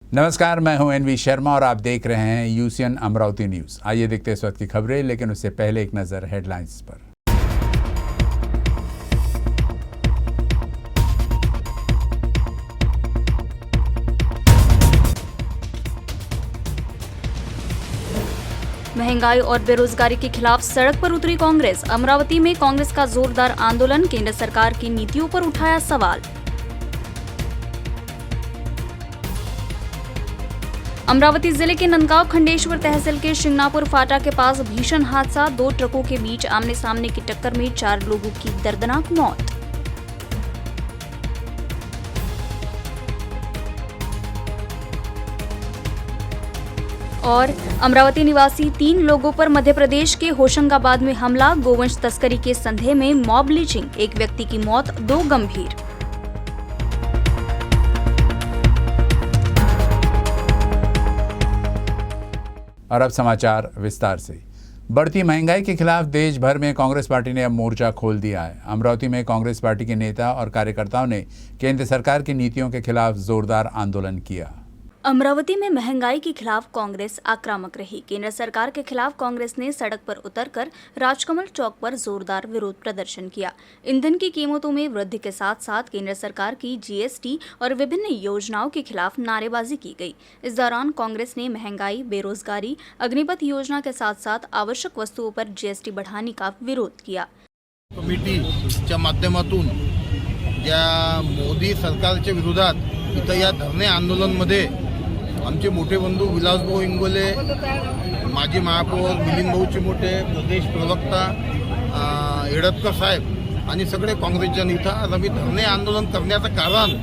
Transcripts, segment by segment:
नमस्कार, मैं हूं एनवी शर्मा और आप देख रहे हैं यूसीएन अमरावती न्यूज़। आइए देखते हैं इस वक्त की खबरें, लेकिन उससे पहले एक नज़र हेडलाइंस पर। महंगाई और बेरोजगारी के खिलाफ सड़क पर उतरी कांग्रेस। अमरावती में कांग्रेस का जोरदार आंदोलन, केंद्र सरकार की नीतियों पर उठाया सवाल। अमरावती जिले के नंदगांव खंडेश्वर तहसील के शिंगनापुर फाटा के पास भीषण हादसा, 2 ट्रकों के बीच आमने सामने की टक्कर में 4 लोगों की दर्दनाक मौत। और अमरावती निवासी 3 लोगों पर मध्य प्रदेश के होशंगाबाद में हमला, गोवंश तस्करी के संदेह में मॉब लिंचिंग, 1 व्यक्ति की मौत, 2 गंभीर। और अब समाचार विस्तार से। बढ़ती महंगाई के खिलाफ देश भर में कांग्रेस पार्टी ने अब मोर्चा खोल दिया है। अमरावती में कांग्रेस पार्टी के नेता और कार्यकर्ताओं ने केंद्र सरकार की नीतियों के खिलाफ जोरदार आंदोलन किया। अमरावती में महंगाई के खिलाफ कांग्रेस आक्रामक रही। केंद्र सरकार के खिलाफ कांग्रेस ने सड़क पर उतरकर राजकमल चौक पर जोरदार विरोध प्रदर्शन किया। ईंधन की कीमतों में वृद्धि के साथ साथ केंद्र सरकार की जीएसटी और विभिन्न योजनाओं के खिलाफ नारेबाजी की गई। इस दौरान कांग्रेस ने महंगाई, बेरोजगारी, अग्निपथ योजना के साथ साथ आवश्यक वस्तुओं पर जीएसटी बढ़ाने का विरोध किया। कमिटीच्या माध्यमातून ज्या मोदी सरकारच्या विरोधात इथं या धरणे आंदोलनमध्ये आमचे मोठे बंधू विलासभाऊ इंगोले, माजी महापौर मिलिंद भाऊ चिमोटे, प्रदेश प्रवक्ता येडतकर साहेब आणि सगळे काँग्रेसजन इथं आज आम्ही धरणे आंदोलन करण्याचं कारण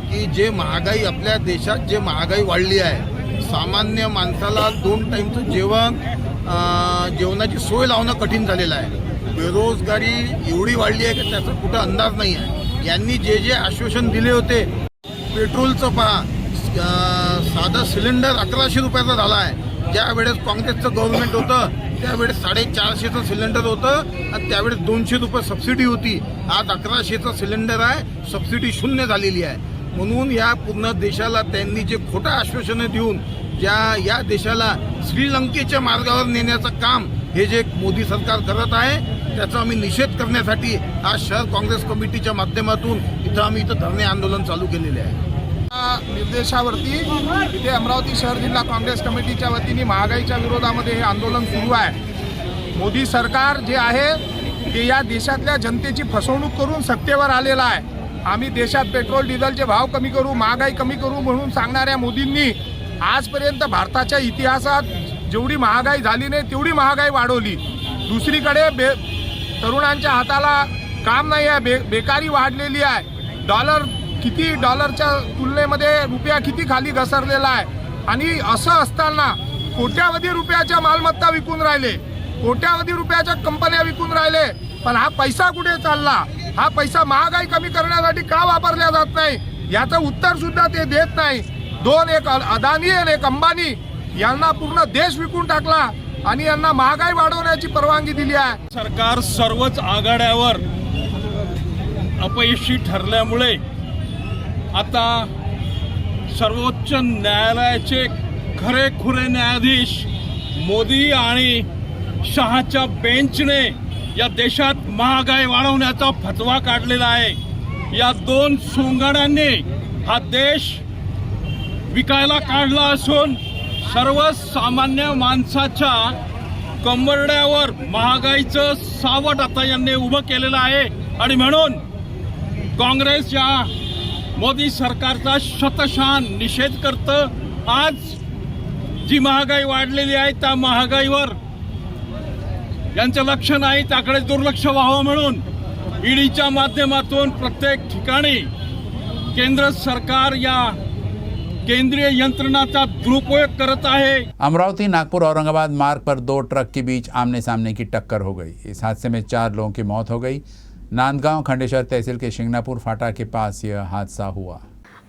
की जे महागाई आपल्या देशात जे महागाई वाढली आहे, सामान्य माणसाला 2 टाईमचं जेवणाची सोय लावणं कठीण झालेलं आहे। बेरोजगारी एवढी वाढली आहे की त्याचा कुठं अंदाज नाही आहे। यांनी जे जे आश्वासन दिले होते, पेट्रोलचं पहा, साधा सिलेंडर 1100 रुपयाचा झाला आहे। ज्यावेळेस काँग्रेसचं गव्हर्नमेंट होतं त्यावेळेस 450चं सिलेंडर होतं आणि त्यावेळेस 200 रुपये सबसिडी होती। आज 1100चं सिलेंडर आहे, सबसिडी शून्य झालेली आहे। म्हणून या पूर्ण देशाला त्यांनी जे खोटं आश्वासनं देऊन या देशाला श्रीलंकेच्या मार्गावर नेण्याचं काम हे जे मोदी सरकार करत आहे, त्याचा आम्ही निषेध करण्यासाठी आज शहर काँग्रेस कमिटीच्या माध्यमातून आम्ही इथं धरणे आंदोलन चालू केलेले आहे। निर्देशावरती इथे अमरावती शहर जिल्हा काँग्रेस कमिटीच्या वतीने महागाईच्या विरोधामध्ये हे आंदोलन सुरू आहे। मोदी सरकार जे आहे ते या देशातल्या जनतेची फसवणूक करून सत्तेवर आलेला आहे। आम्ही देशात पेट्रोल डिझेलचे भाव कमी करू, महागाई कमी करू म्हणून सांगणाऱ्या मोदींनी आजपर्यंत भारताच्या इतिहासात जेवढी महागाई झाली नाही तेवढी महागाई वाढवली। दुसरीकडे तरुणांच्या हाताला काम नाही आहे, बेकारी वाढलेली आहे। डॉलरच्या तुलनेमध्ये रुपया किती खाली घसरलेला आहे आणि असं असताना कोट्यावधी रुपयाच्या मालमत्ता विकून राहिले, कोट्यावधी रुपयाच्या कंपन्या विकून राहिले, पण हा पैसा कुठे चालला? हा पैसा महागाई कमी करण्यासाठी का वापरला जात नाही याचं उत्तर सुद्धा ते देत नाही। 2, एक अदानी आणि एक अंबानी यांना पूर्ण देश विकून टाकला आणि यांना महागाई वाढवण्याची परवानगी दिली आहे। सरकार सर्वच आघाड्यावर अपयशी ठरल्यामुळे आता सर्वोच्च न्यायालयाचे खरेखुरे न्यायाधीश मोदी आणि शहाच्या बेंचने या देशात महागाई वाढवण्याचा फतवा काढलेला आहे। या 2 सोंगाड्यांनी हा देश विकायला काढला असून सर्वसामान्य माणसाच्या कंबरड्यावर महागाईचं सावट आता यांनी उभं केलेलं आहे आणि म्हणून काँग्रेस या मोदी सरकारचा शतशः निषेध करतं। आज जी महागाई वाढलेली आहे त्या महागाईवर यांचं लक्ष नाही, त्याकडे दुर्लक्ष व्हावं म्हणून ईडीच्या माध्यमातून प्रत्येक ठिकाणी केंद्र सरकार या केंद्रीय यंत्रणाचा दुरुपयोग करत आहे। अमरावती नागपुर औरंगाबाद मार्ग पर 2 ट्रक के बीच आमने सामने की टक्कर हो गई। इस हादसे में 4 लोगों की मौत हो गई। नांदगांव खंडेश्वर तहसील के शिंगनापुर फाटा के पास यह हादसा हुआ।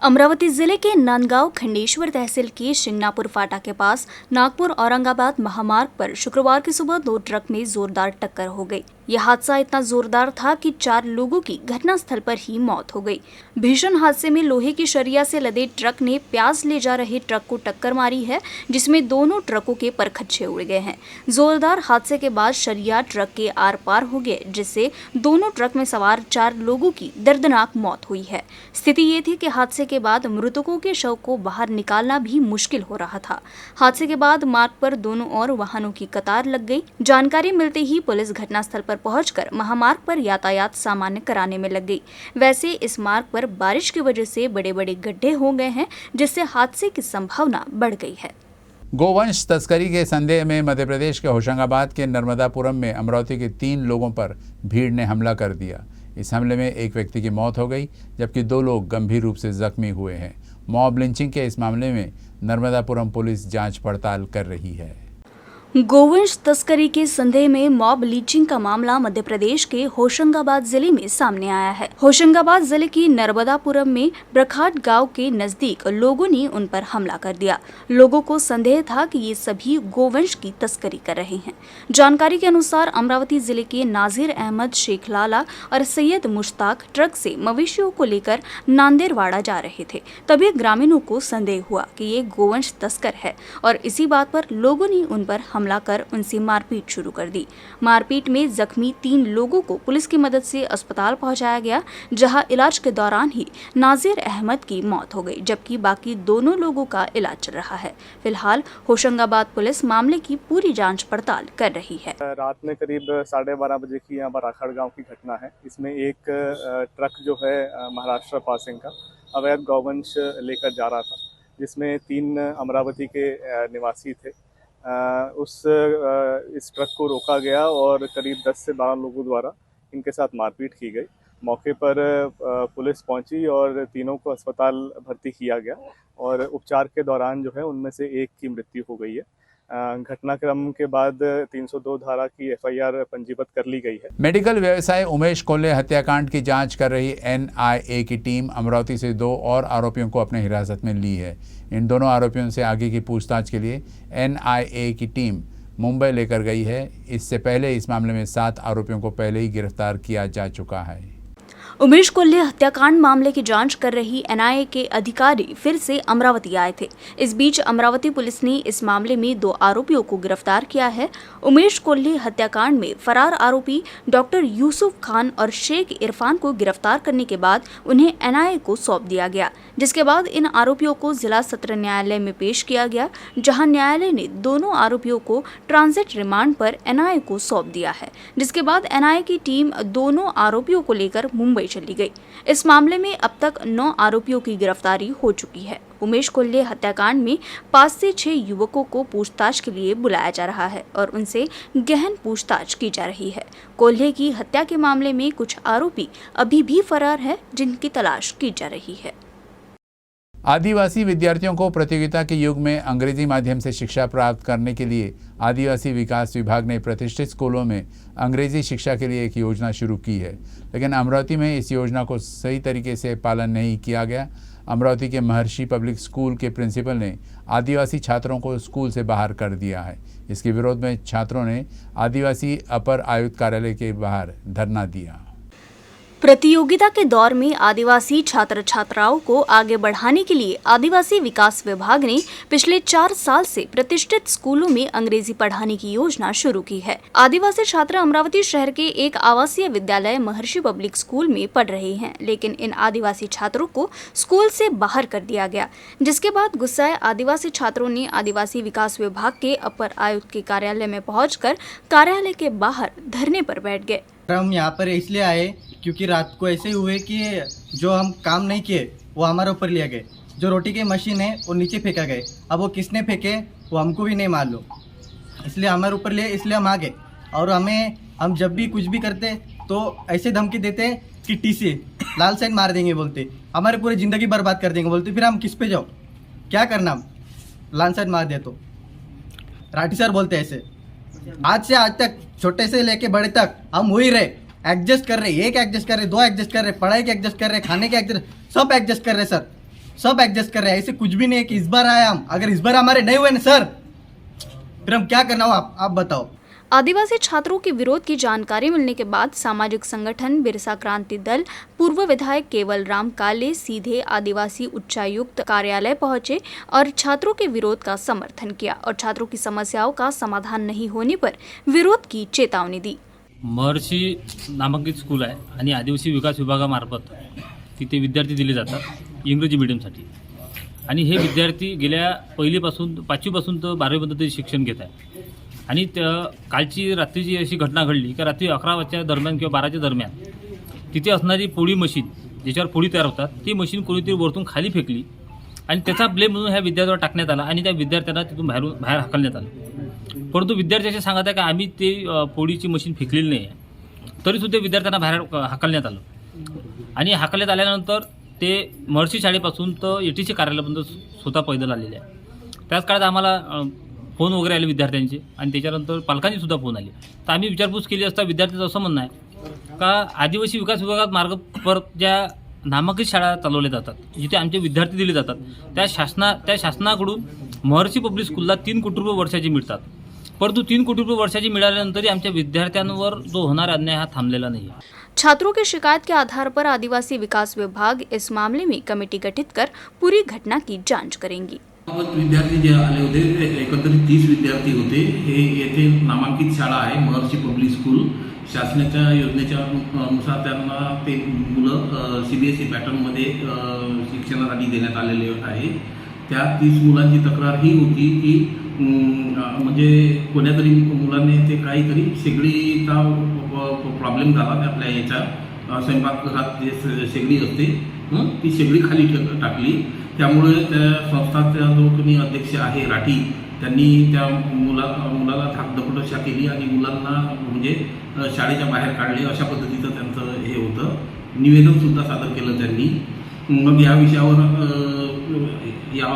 अमरावती जिले के नांदगांव खंडेश्वर तहसील के शिंगनापुर फाटा के पास नागपुर औरंगाबाद महामार्ग पर शुक्रवार की सुबह 2 ट्रक में जोरदार टक्कर हो गई। यह हादसा इतना जोरदार था कि 4 लोगों की घटनास्थल पर ही मौत हो गई। भीषण हादसे में लोहे की शरिया से लदे ट्रक ने प्याज ले जा रहे ट्रक को टक्कर मारी है, जिसमें दोनों ट्रकों के परखच्चे उड़ गए हैं। जोरदार हादसे के बाद शरिया ट्रक के आर पार हो गए, जिससे दोनों ट्रक में सवार 4 लोगों की दर्दनाक मौत हुई है। स्थिति ये थी कि हादसे के बाद मृतकों के शव को बाहर निकालना भी मुश्किल हो रहा था। हादसे के बाद मार्ग पर दोनों ओर वाहनों की कतार लग गई। जानकारी मिलते ही पुलिस घटनास्थल पर पहुंचकर महामार्ग पर यातायात सामान्य कराने में लग गई। वैसे इस मार्ग पर बारिश की वजह से बड़े बड़े गड्ढे हो गए हैं, जिससे हादसे की संभावना बढ़ गई है। गोवंश तस्करी के संदेह में मध्य प्रदेश के होशंगाबाद के नर्मदापुरम में अमरावती के 3 लोगों पर भीड़ ने हमला कर दिया। इस हमले में एक व्यक्ति की मौत हो गई, जबकि 2 लोग गंभीर रूप से जख्मी हुए हैं। मॉब लिंचिंग के इस मामले में नर्मदापुरम पुलिस जांच पड़ताल कर रही है। गोवंश तस्करी के संदेह में मॉब लीचिंग का मामला मध्य प्रदेश के होशंगाबाद जिले में सामने आया है। होशंगाबाद जिले की नर्मदापुरम में ब्रखाट गांव के नजदीक लोगों ने उन पर हमला कर दिया। लोगों को संदेह था कि ये सभी गोवंश की तस्करी कर रहे हैं। जानकारी के अनुसार अमरावती जिले के नाजिर अहमद, शेख लाला और सैयद मुश्ताक ट्रक से मवेशियों को लेकर नांदेरवाड़ा जा रहे थे। तभी ग्रामीणों को संदेह हुआ कि ये गोवंश तस्कर है और इसी बात पर लोगों ने उन पर हमला कर उनसे मारपीट शुरू कर दी। मारपीट में जख्मी 3 लोगों को पुलिस की मदद से अस्पताल पहुंचाया गया, जहां इलाज के दौरान ही नाजिर अहमद की मौत हो गई, जबकि बाकी दोनों लोगों का इलाज चल रहा है। फिलहाल होशंगाबाद पुलिस मामले की पूरी जांच पड़ताल कर रही है। रात में करीब 12:30 बजे की यहाँ पर राखड़ गांव की घटना है। इसमें एक ट्रक जो है महाराष्ट्र पासिंग का अवैध गौवंश लेकर जा रहा था, जिसमें 3 अमरावती के निवासी थे। इस ट्रक को रोका गया और करीब 10 से 12 लोगों द्वारा इनके साथ मारपीट की गई। मौके पर पुलिस पहुंची और तीनों को अस्पताल भर्ती किया गया और उपचार के दौरान जो है उनमें से एक की मृत्यु हो गई है। घटनाक्रम के बाद 302 धारा की एफआईआर पंजीबद्ध कर ली गई है। मेडिकल व्यवसायी उमेश कोल्हे हत्याकांड की जांच कर रही एनआईए की टीम अमरावती से 2 और आरोपियों को अपने हिरासत में ली है। इन दोनों आरोपियों से आगे की पूछताछ के लिए एनआईए की टीम मुंबई लेकर गई है। इससे पहले इस मामले में 7 आरोपियों को पहले ही गिरफ्तार किया जा चुका है। उमेश कोल्हे हत्याकांड मामले की जांच कर रही एनआईए के अधिकारी फिर से अमरावती आए थे। इस बीच अमरावती पुलिस ने इस मामले में 2 आरोपियों को गिरफ्तार किया है। उमेश कोल्हे हत्याकांड में फरार आरोपी डॉक्टर यूसुफ खान और शेख इरफान को गिरफ्तार करने के बाद उन्हें एनआईए को सौंप दिया गया, जिसके बाद इन आरोपियों को जिला सत्र न्यायालय में पेश किया गया, जहां न्यायालय ने दोनों आरोपियों को ट्रांजिट रिमांड पर एनआईए को सौंप दिया है, जिसके बाद एनआईए की टीम दोनों आरोपियों को लेकर मुंबई चली गई। इस मामले में अब तक 9 आरोपियों की गिरफ्तारी हो चुकी है। उमेश कोल्हे हत्याकांड में 5 से 6 युवकों को पूछताछ के लिए बुलाया जा रहा है और उनसे गहन पूछताछ की जा रही है। कोल्हे की हत्या के मामले में कुछ आरोपी अभी भी फरार है, जिनकी तलाश की जा रही है। आदिवासी विद्यार्थियों को प्रतियोगिता के युग में अंग्रेजी माध्यम से शिक्षा प्राप्त करने के लिए आदिवासी विकास विभाग ने प्रतिष्ठित स्कूलों में अंग्रेजी शिक्षा के लिए एक योजना शुरू की है, लेकिन अमरावती में इस योजना को सही तरीके से पालन नहीं किया गया। अमरावती के महर्षि पब्लिक स्कूल के प्रिंसिपल ने आदिवासी छात्रों को स्कूल से बाहर कर दिया है। इसके विरोध में छात्रों ने आदिवासी अपर आयुक्त कार्यालय के बाहर धरना दिया। प्रतियोगिता के दौर में आदिवासी छात्र छात्राओं को आगे बढ़ाने के लिए आदिवासी विकास विभाग ने पिछले 4 साल से प्रतिष्ठित स्कूलों में अंग्रेजी पढ़ाने की योजना शुरू की है। आदिवासी छात्र अमरावती शहर के एक आवासीय विद्यालय महर्षि पब्लिक स्कूल में पढ़ रहे हैं, लेकिन इन आदिवासी छात्रों को स्कूल से बाहर कर दिया गया, जिसके बाद गुस्साए आदिवासी छात्रों ने आदिवासी विकास विभाग के अपर आयुक्त के कार्यालय में पहुंचकर कार्यालय के बाहर धरने पर बैठ गए। हम यहाँ पर इसलिए आए क्योंकि रात को ऐसे हुए कि जो हम काम नहीं किए वो हमारे ऊपर लिया गए। जो रोटी की मशीन है वो नीचे फेंका गए। अब वो किसने फेंके वो हमको भी नहीं मालूम, इसलिए हमारे ऊपर लिए, इसलिए हम आ गए। और हम जब भी कुछ भी करते तो ऐसे धमकी देते कि टीसी लाल साइन मार देंगे बोलते, हमारे पूरी ज़िंदगी बर्बाद कर देंगे बोलते। फिर हम किस पे जाओ, क्या करना, लाल साइन मार दे तो राठी सर बोलते ऐसे। आज से आज तक छोटे से लेके बड़े तक हम वही रहे, एडजस्ट कर रहे, एक एडजस्ट कर रहे, 2 एडजस्ट कर रहे, पढ़ाई के एडजस्ट कर रहे, खाने के एडजस्ट, सब एडजस्ट कर रहे सर, सब एडजस्ट कर रहे हैं। ऐसे कुछ भी नहीं है कि इस बार आए हम, अगर इस बार हमारे नहीं हुए ना सर फिर हम क्या करना हो आप बताओ। आदिवासी छात्रों के विरोध की जानकारी मिलने के बाद सामाजिक संगठन बिरसा क्रांति दल पूर्व विधायक केवल राम काले सीधे आदिवासी उच्चायुक्त कार्यालय पहुंचे और छात्रों के विरोध का समर्थन किया और छात्रों की समस्याओं का समाधान नहीं होने पर विरोध की चेतावनी दी। महर्षी नामांकित स्कूल आहे आणि आदिवासी विकास विभागामार्फत तिथे विद्यार्थी दिले जातात इंग्रजी मीडियमसाठी आणि हे विद्यार्थी गेल्या पहिलीपासून 5वीपासून तर 12वीपर्यंत ते शिक्षण घेत आहे आणि कालची रात्रीची अशी घटना घडली की रात्री 11 दरम्यान किंवा 12च्या दरम्यान तिथे असणारी पोळी मशीन ज्याच्यावर पोळी तयार होतात ती मशीन कोणीतरी वरतून खाली फेकली आणि त्याचा ब्लेम म्हणून ह्या विद्यार्थ्यावर टाकण्यात आला आणि त्या विद्यार्थ्यांना तिथून बाहेर हाकलण्यात आलं। परंतु विद्यार्थ्याचे सांगत आहे की आम्ही ते पोळीची मशीन फेकलेली नाही आहे, तरीसुद्धा विद्यार्थ्यांना बाहेर हाकलण्यात आलं आणि हाकलण्यात आल्यानंतर ते महर्षी शाळेपासून तर ETC कार्यालयापर्यंत स्वतः पैदल आलेले आहे। त्याच काळात आम्हाला फोन वगैरे आले विद्यार्थ्यांचे आणि त्याच्यानंतर पालकांची सुद्धा फोन आले, तर आम्ही विचारपूस केली असता विद्यार्थ्यांचं असं म्हणणं आहे का आदिवासी विकास विभागात मार्ग परत ज्या नामांकित शाळा चालवल्या जातात जिथे आमचे विद्यार्थी दिले जातात त्या शासनाकडून महर्षी पब्लिक स्कूलला 3 कोटी रुपये वर्षाचे मिळतात, परंतु 3 कोटी रुपये वर्षाचे मिळाल्यानंतरही आमच्या विद्यार्थ्यांवर जो होणारा अन्याय हा थांबलेला नाही है। छात्रों की शिकायत के आधार पर आदिवासी विकास विभाग इस मामले में कमेटी गठित कर पूरी घटना की जांच करेंगी। विद्यार्थी जे आले होते एकंदरीत 30 विद्यार्थी होते। हे येथे नामांकित शाळा आहे महर्षी पब्लिक स्कूल। शासनाच्या योजनेच्या अनुसार त्यांना ते मुलं CBSE पॅटर्नमध्ये शिक्षणासाठी देण्यात आलेले आहे। त्या 30 मुलांची तक्रार ही होती की म्हणजे कोण्यातरी मुलांनी ते काहीतरी शेगडीचा प्रॉब्लेम झाला आपल्या याच्या स्वयंपाकघरात जे शेगडी असते ती शेगडी खाली टाकली, त्यामुळे त्या संस्थाचा जो कोणी अध्यक्ष आहे राठी त्यांनी त्या मुलाला धाकधपटशा केली आणि मुलांना म्हणजे शाळेच्या बाहेर काढले, अशा पद्धतीचं त्यांचं हे होतं। निवेदनसुद्धा सादर केलं त्यांनी। मग या विषयावर या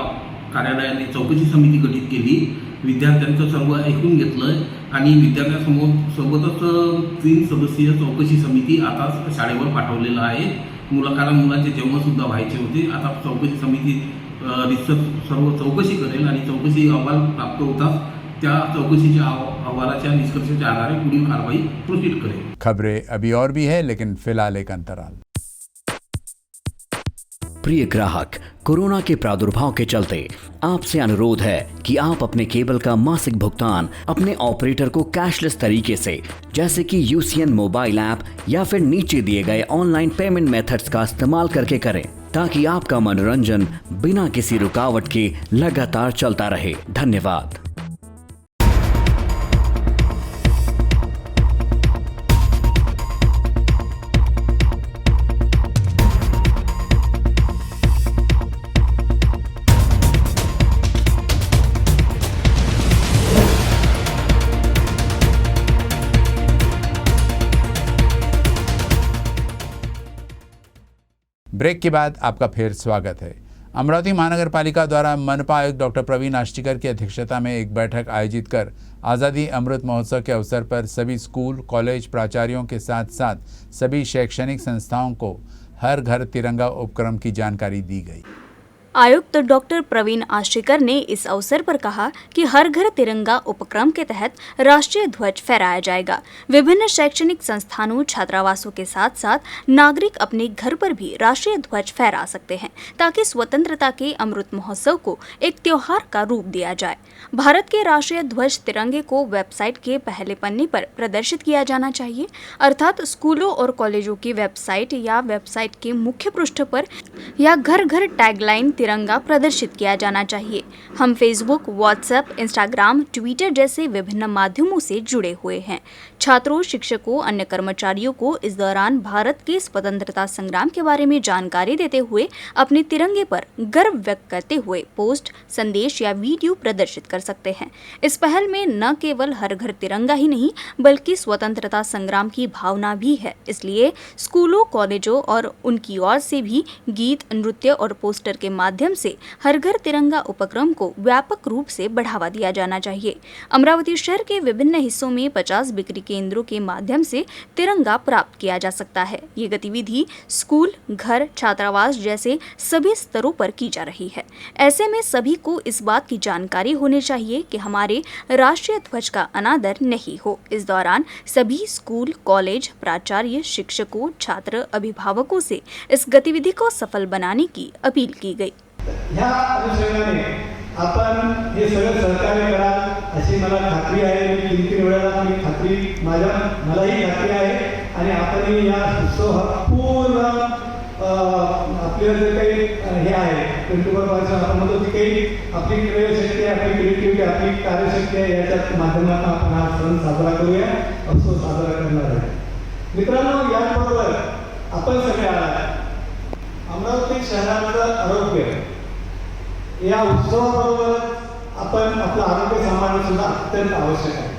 कार्यालयाने चौकशी समिती गठीत केली, विद्यार्थ्यांचं सर्व ऐकून घेतलं आणि विद्यार्थ्यांसोबतच 3 सदस्यीय चौकशी समिती आता शाळेवर पाठवलेलं आहे। कारण मुलांचे जेवणसुद्धा व्हायचे होते। आता चौकशी समिती सर्व चौकशी करेल आणि चौकशी अहवाल प्राप्त होताच त्या चौकशीच्या अहवालाच्या निष्कर्षाच्या आधारे पुढील कारवाई प्रोसीड करेल। खबरें अभी और भी है, लेकिन फिलहाल एक अंतराल। प्रिय ग्राहक, कोरोना के प्रादुर्भाव के चलते आपसे अनुरोध है कि आप अपने केबल का मासिक भुगतान अपने ऑपरेटर को कैशलेस तरीके से जैसे कि UCN मोबाइल ऐप या फिर नीचे दिए गए ऑनलाइन पेमेंट मेथड्स का इस्तेमाल करके करें, ताकि आपका मनोरंजन बिना किसी रुकावट के लगातार चलता रहे। धन्यवाद। ब्रेक के बाद आपका फिर स्वागत है। अमरावती महानगर पालिका द्वारा मनपा आयुक्त डॉक्टर प्रवीण आष्टीकर की अध्यक्षता में एक बैठक आयोजित कर आज़ादी अमृत महोत्सव के अवसर पर सभी स्कूल कॉलेज प्राचार्यों के साथ साथ सभी शैक्षणिक संस्थाओं को हर घर तिरंगा उपक्रम की जानकारी दी गई। आयुक्त डॉक्टर प्रवीण आष्टीकर ने इस अवसर पर कहा कि हर घर तिरंगा उपक्रम के तहत राष्ट्रीय ध्वज फहराया जाएगा। विभिन्न शैक्षणिक संस्थानों छात्रावासों के साथ साथ नागरिक अपने घर पर भी राष्ट्रीय ध्वज फहरा सकते हैं, ताकि स्वतंत्रता के अमृत महोत्सव को एक त्योहार का रूप दिया जाए। भारत के राष्ट्रीय ध्वज तिरंगे को वेबसाइट के पहले पन्ने पर प्रदर्शित किया जाना चाहिए, अर्थात स्कूलों और कॉलेजों की वेबसाइट या वेबसाइट के मुख्य पृष्ठ पर या घर घर टैगलाइन तिरंगा प्रदर्शित किया जाना चाहिए। हम फेसबुक, व्हाट्सएप, इंस्टाग्राम, ट्विटर जैसे विभिन्न माध्यमों से जुड़े हुए हैं। छात्रों, शिक्षकों, अन्य कर्मचारियों को इस दौरान भारत के स्वतंत्रता संग्राम के बारे में जानकारी देते हुए अपने तिरंगे पर गर्व व्यक्त करते हुए पोस्ट, संदेश या वीडियो प्रदर्शित कर सकते हैं। इस पहल में न केवल हर घर तिरंगा ही नहीं बल्कि स्वतंत्रता संग्राम की भावना भी है। इसलिए स्कूलों, कॉलेजों और उनकी ओर से भी गीत, नृत्य और पोस्टर के माध्यम माध्यम से हर घर तिरंगा उपक्रम को व्यापक रूप से बढ़ावा दिया जाना चाहिए। अमरावती शहर के विभिन्न हिस्सों में 50 बिक्री केंद्रों के माध्यम से तिरंगा प्राप्त किया जा सकता है। ये गतिविधि स्कूल, घर, छात्रावास जैसे सभी स्तरों पर की जा रही है। ऐसे में सभी को इस बात की जानकारी होनी चाहिए कि हमारे राष्ट्रीय ध्वज का अनादर नहीं हो। इस दौरान सभी स्कूल, कॉलेज, प्राचार्य, शिक्षकों, छात्र, अभिभावकों से इस गतिविधि को सफल बनाने की अपील की गई। ह्या अनुषंगाने आपण हे सगळं सहकार्य कराल अशी मला खात्री आहे। मी 3-3 वेळा मी खात्री मलाही खात्री आहे आणि आपण या उत्सव हा पूर्ण आपल्या जे काही हे आहे 24/7 आपण म्हणतो की काही आपली क्रियाशक्ती, आपली क्रिएटिव्हिटी, आपली कार्यशक्ती आहे याच्या माध्यमातून आपण हा सण साजरा करूया, उत्सव साजरा करणार आहे। मित्रांनो, याबरोबर आपण सगळ्यांना अमरावती शहराचं आरोग्य या उत्सवाबरोबर आपण आपलं आरोग्य सांभाळणं सुद्धा अत्यंत आवश्यक आहे।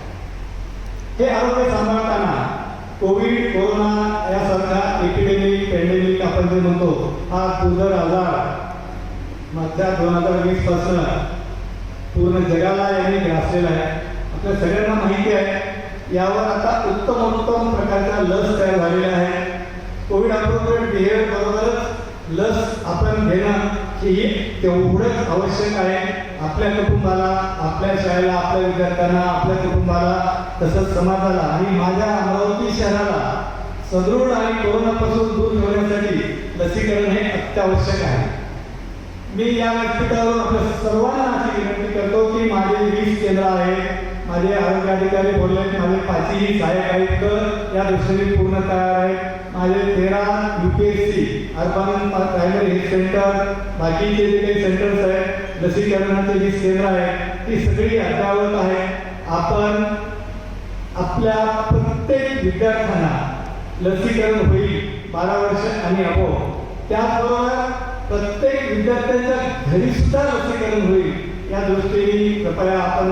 हे आरोग्य सांभाळताना कोविड, कोरोना यासारखा एपिडेमिक, पॅन्डेमिक आपण जे म्हणतो हा दुर्धर आजार मध्या 2020 पासून पूर्ण जगाला यांनी ग्रासलेला आहे। आपल्या सगळ्यांना माहिती आहे यावर आता उत्तम प्रकारच्या लस तयार झालेल्या आहे। कोविड अप्रोप्रिएट बिहेवियर बरोबरच लस आपण घेणं ही तेवढंच आवश्यक आहे। आपल्या कुटुंबाला, आपल्या शाळेला, आपल्या विद्यार्थ्यांना, आपल्या कुटुंबाला तसंच समाजाला आणि माझ्या अमरावती शहराला सदृढ आणि कोरोनापासून दूर ठेवण्यासाठी लसीकरण हे अत्यावश्यक आहे। मी या व्यासपीठावरून आपल्या सर्वांना अशी विनंती करतो की माझे 20 केंद्र आहे, माझे आरोग्य अधिकारी बोलले, माझे 5ही सहाय्यक आयुक्त या दृष्टीने पूर्ण तयार आहेत। माझे 13 UPSC urban primary health centre, बाकीचे जे काही सेंटर्स आहेत, लसीकरणाचे जी केंद्र आहेत ती सगळी अद्ययावत आहे। आपण आपल्या प्रत्येक विद्यार्थ्यांना लसीकरण होईल 12 वर्ष आणि अबोव, त्याचबरोबर प्रत्येक विद्यार्थ्यांच्या घरी सुद्धा लसीकरण होईल या दृष्टीने कृपया आपण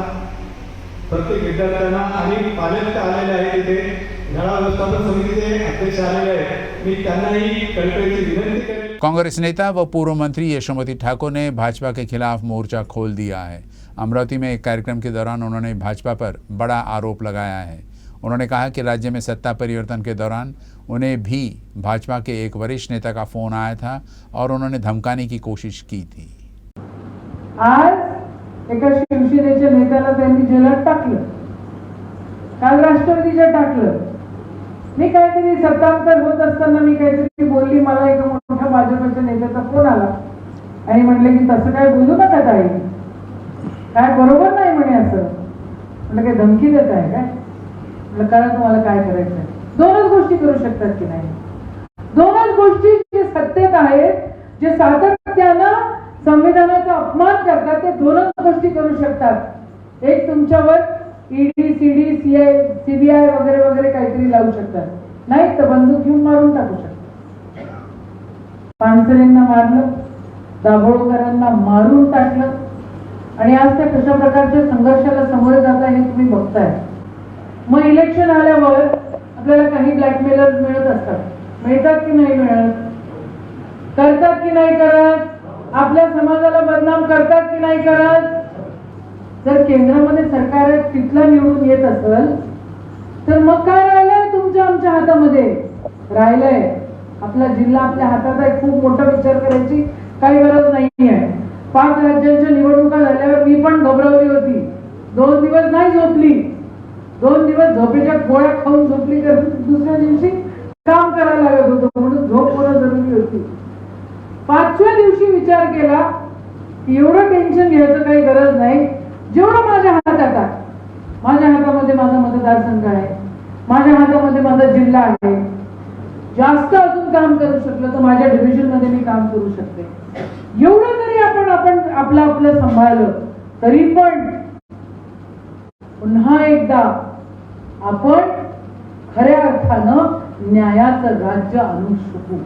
प्रत्येक विद्यार्थ्यांना आणि पालक आलेले आहेत तिथे शाळा व्यवस्थापन समितीचे अध्यक्ष आलेले आहेत, मी त्यांनाही कळकळीची विनंती करेन। कांग्रेस नेता व पूर्व मंत्री यशोमती ठाकुर ने भाजपा के खिलाफ मोर्चा खोल दिया है। अमरावती में एक कार्यक्रम के दौरान उन्होंने भाजपा पर बड़ा आरोप लगाया है। उन्होंने कहा कि राज्य में सत्ता परिवर्तन के दौरान उन्हें भी भाजपा के एक वरिष्ठ नेता का फोन आया था और उन्होंने धमकाने की कोशिश की थी। आज एका शिवसेनेच्या नेत्याला त्यांनी जेलात टाकलं, काल राष्ट्रवादीच्या टाकलं। मी काहीतरी सत्तांतर होत असताना मी काहीतरी बोलली, मला एका मोठ्या भाजपच्या नेत्याचा फोन आला आणि म्हणले की तसं काय बोलू नका ताई, काय बरोबर नाही म्हणे असं। म्हटलं काय धमकी देत आहे काय? म्हटलं कळलं तुम्हाला काय करायचं आहे। दोनच गोष्टी करू शकतात की नाही, दोनच गोष्टी जे सत्तेत आहेत, जे सातत्यानं संविधानाचा अपमान करतात, ते दोनच गोष्टी करू शकतात। एक तुमच्यावर ईडी, सीडी, सीबीआय वगैरे वगैरे काहीतरी लावू शकतात, नाही तर बंदूक घेऊन मारून टाकू शकतात। पानसरेंना मारलं, दाभोळकरांना मारून टाकलं आणि आज त्या कशा प्रकारच्या संघर्षाला सामोरे जात आहे हे तुम्ही बघताय। मग इलेक्शन आल्यावर आपल्याला काही ब्लॅकमेलर मिळत असतात, मिळतात की नाही मिळत, करतात की नाही करत, आपल्या समाजाला बदनाम करतात की नाही करत। जर केंद्रामध्ये सरकार तिथला निवडून येत असेल तर मग काय राहिलंय तुमच्या आमच्या हातामध्ये? राहिलंय आपला जिल्हा आपल्या हातात आहे। खूप मोठा विचार करायची काही गरज नाही आहे। 5 राज्यांच्या निवडणुका झाल्यावर मी पण घबरवली होती, 2 दिवस नाही झोपली, 2 दिवस झोपेच्या गोळ्या खाऊन झोपली, तर दुसऱ्या दिवशी काम करायला लागत होतं, म्हणून झोप होणं जरुरी होती। 5व्या दिवशी विचार केला की एवढं टेन्शन घ्यायचं काही गरज नाही, जेवढं माझ्या हातात आहे, माझ्या हातामध्ये माझा मतदारसंघ आहे, माझ्या हातामध्ये माझा जिल्हा आहे, जास्त अजून काम करू शकलं तर माझ्या डिव्हिजन मध्ये मी काम करू शकते। एवढं तरी आपण आपलं सांभाळलं तरी पण पुन्हा एकदा आपण खऱ्या अर्थानं न्यायाचं राज्य आणू शकू।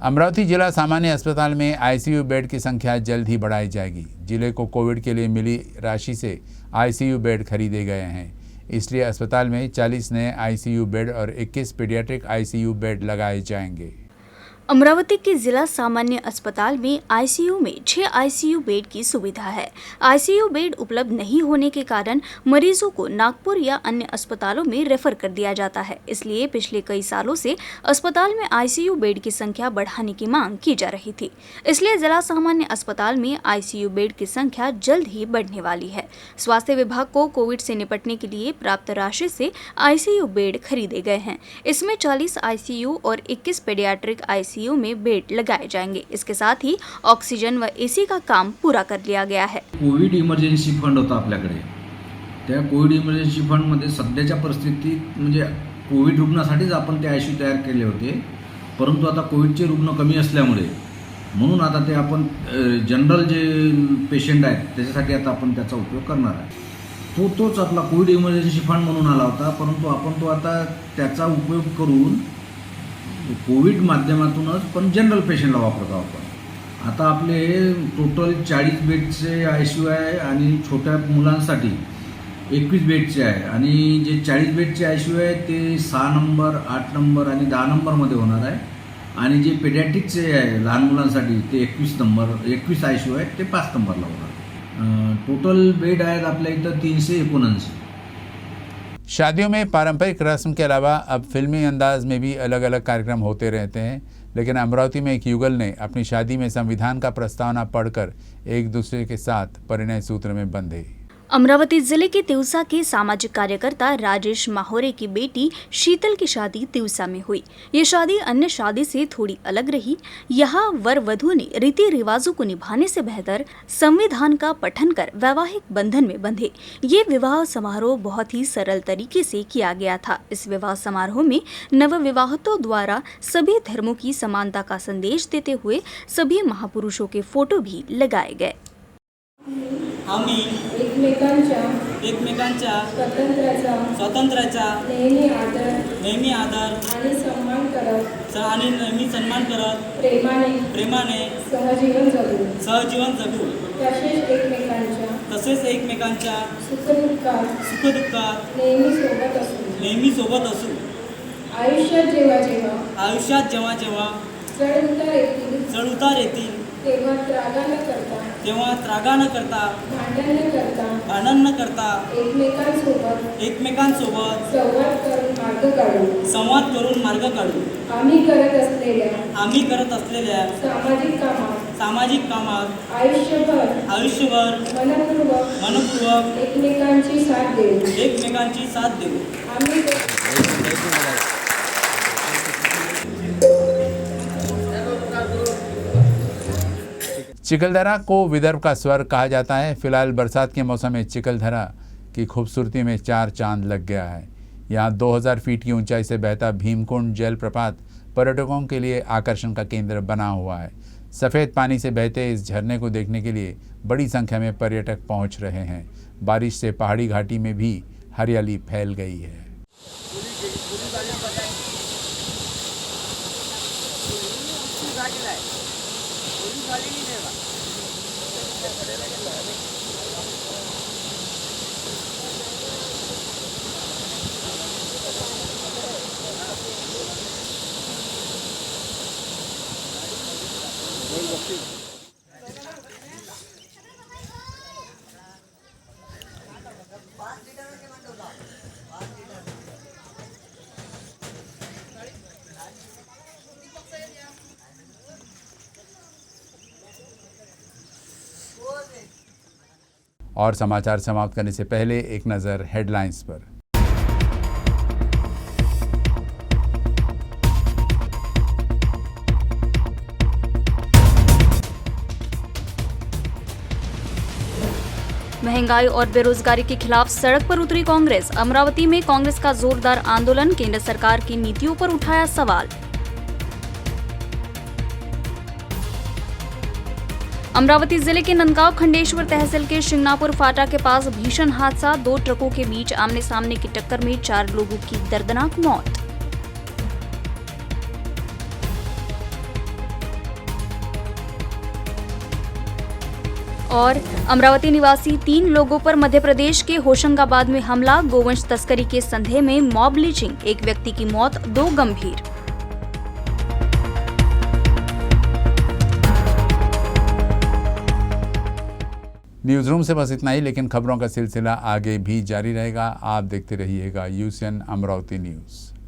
अमरावती जिला सामान्य अस्पताल में आईसीयू बेड की संख्या जल्द ही बढ़ाई जाएगी। जिले को कोविड के लिए मिली राशि से आईसीयू बेड खरीदे गए हैं, इसलिए अस्पताल में 40 नए आईसीयू बेड और 21 पीडियाट्रिक आईसीयू बेड लगाए जाएंगे। अमरावती के जिला सामान्य अस्पताल में आईसीयू में 6 आईसीयू बेड की सुविधा है। आईसीयू बेड उपलब्ध नहीं होने के कारण मरीजों को नागपुर या अन्य अस्पतालों में रेफर कर दिया जाता है। इसलिए पिछले कई सालों से अस्पताल में आईसीयू बेड की संख्या बढ़ाने की मांग की जा रही थी। इसलिए जिला सामान्य अस्पताल में आईसीयू बेड की संख्या जल्द ही बढ़ने वाली है। स्वास्थ्य विभाग को कोविड से निपटने के लिए प्राप्त राशि से आईसीयू बेड खरीदे गए हैं। इसमें 40 आईसीयू और 21 पेडियाट्रिक आईसीयू में बेड लगाए जाएंगे। इसके साथ ही ऑक्सीजन व एसी का काम पूरा कर लिया गया है। कोविड इमर्जन्सी फंड होता आपल्याकडे, त्या कोविड इमर्जन्सी फंडमध्ये सध्याच्या परिस्थितीत म्हणजे कोविड रुग्णासाठीच आपण ते आयसीयू तयार केले होते, परंतु आता कोविडचे रुग्ण कमी असल्यामुळे म्हणून आता ते आपण जनरल जे पेशंट आहेत त्याच्यासाठी आता आपण त्याचा उपयोग करणार आहे। तोच आपला कोविड इमर्जन्सी फंड म्हणून आला होता, परंतु आपण तो आता त्याचा उपयोग करून कोविड माध्यमातूनच पण जनरल पेशंटला वापरतो आपण। आता आपले टोटल 40 बेडचे आयसीयू आहे आणि छोट्या मुलांसाठी 21 बेडचे आहे आणि जे 40 बेडचे आयसीयू आहे ते 6 नंबर, 8 नंबर आणि 10 नंबरमध्ये होणार आहे आणि जे पेडियाट्रिकचे आहे लहान मुलांसाठी ते 21 आयसीयू आहेत ते 5 नंबरला होणार। टोटल बेड आहेत आपल्या इथं 379। शादियों में पारंपरिक रस्म के अलावा अब फिल्मी अंदाज में भी अलग अलग कार्यक्रम होते रहते हैं, लेकिन अमरावती में एक युगल ने अपनी शादी में संविधान का प्रस्तावना पढ़कर एक दूसरे के साथ परिणय सूत्र में बंधे। अमरावती जिले के तिवसा के सामाजिक कार्यकर्ता राजेश माहोरे की बेटी शीतल की शादी तिवसा में हुई। ये शादी अन्य शादी से थोड़ी अलग रही। यहाँ वर वधू ने रीति रिवाजों को निभाने से बेहतर संविधान का पठन कर वैवाहिक बंधन में बंधे। ये विवाह समारोह बहुत ही सरल तरीके से किया गया था। इस विवाह समारोह में नवविवाहितों द्वारा सभी धर्मों की समानता का संदेश देते हुए सभी महापुरुषों के फोटो भी लगाए गए। आम्ही एकमेकांच्या स्वातंत्र्याचा नेहमी आदर आणि नेहमी सन्मान करत प्रेमाने सहजीवन जगू तसेच एकमेकांच्या सुखदुःखात नेहमी सोबत असू। आयुष्यात जेव्हा चढ उतार येतील तेव्हा त्रागा न करता भांडण न करता एकमेकांसोबत संवाद करून मार्ग काढू। आम्ही करत असलेल्या सामाजिक कामात आयुष्यभर मनपूर्वक एकमेकांची साथ देऊ। चिखलदरा को विदर्भ का स्वर्ग कहा जाता है। फिलहाल बरसात के मौसम में चिखलदरा की खूबसूरती में 4 चांद लग गया है। यहाँ 2000 फीट की ऊंचाई से बहता भीमकुंड जलप्रपात पर्यटकों के लिए आकर्षण का केंद्र बना हुआ है। सफ़ेद पानी से बहते इस झरने को देखने के लिए बड़ी संख्या में पर्यटक पहुँच रहे हैं। बारिश से पहाड़ी घाटी में भी हरियाली फैल गई है। और समाचार समाप्त करने से पहले एक नज़र हेडलाइंस पर। महंगाई और बेरोजगारी के खिलाफ सड़क पर उतरी कांग्रेस। अमरावती में कांग्रेस का जोरदार आंदोलन, केंद्र सरकार की नीतियों पर उठाया सवाल। अमरावती जिले के नंदगांव खंडेश्वर तहसील के शिंगनापुर फाटा के पास भीषण हादसा, 2 ट्रकों के बीच आमने सामने की टक्कर में 4 लोगों की दर्दनाक मौत। और अमरावती निवासी 3 लोगों पर मध्य प्रदेश के होशंगाबाद में हमला, गोवंश तस्करी के संदेह में मॉब लिंचिंग, एक व्यक्ति की मौत, 2 गंभीर। न्यूज़ रूम से बस इतना ही, लेकिन खबरों का सिलसिला आगे भी जारी रहेगा। आप देखते रहिएगा यूसीएन अमरावती न्यूज़।